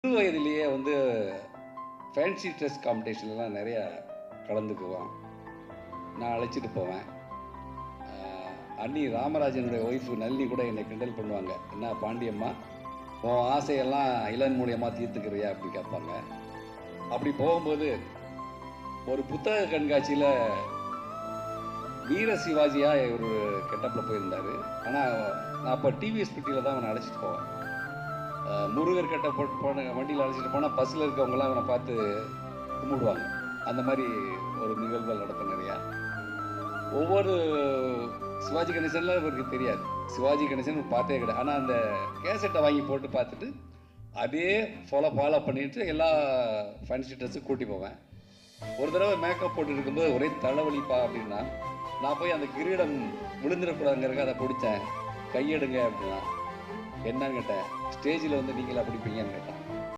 சிறு வயதிலேயே வந்து ஃபேன்சி ட்ரெஸ் காம்படிஷன்லாம் நிறையா கலந்துக்குவோம். நான் அழைச்சிட்டு போவேன். அண்ணி ராமராஜனுடைய ஒய்ஃபு நளினி கூட என்னை கிண்டல் பண்ணுவாங்க. என்ன பாண்டியம்மா, உன் ஆசையெல்லாம் இளன் மூலியமாக தீர்த்துக்கிறியா அப்படின்னு கேட்பாங்க. அப்படி போகும்போது ஒரு புத்தக கண்காட்சியில் வீர சிவாஜியா ஒரு கெட்டப்பில் போயிருந்தார். ஆனால் நான் அப்போ டிவிஎஸ் பெட்டியில் தான் அவனை அழைச்சிட்டு போவேன். முருகர் கட்டை போன வண்டியில் அழைச்சிட்டு போனால் பஸ்ஸில் இருக்கவங்களாம் அவனை பார்த்து கும்பிடுவாங்க. அந்த மாதிரி ஒரு நிகழ்வுகள் நடக்கும் நிறையா. ஒவ்வொரு சிவாஜி கணேசன்லாம் இவருக்கு தெரியாது. சிவாஜி கணேசன் பார்த்தே கிடையாது. ஆனால் அந்த கேசட்டை வாங்கி போட்டு பார்த்துட்டு அதே ஃபாலோ பண்ணிட்டு எல்லா ஃபேன்சி ட்ரெஸ்ஸும் கூட்டி போவேன். ஒரு தடவை மேக்கப் போட்டு இருக்கும்போது ஒரே தலைவலிப்பா அப்படின்னா, நான் போய் அந்த கிரீடம் விழுந்துடக்கூடாதுங்கிறக்க அதை பிடிச்சேன். கையெடுங்க அப்படின்னா, என்னன்னு கேட்டேன். ஸ்டேஜில் வந்து நீங்களா பிடிப்பீங்கன்னு கேட்டேன்.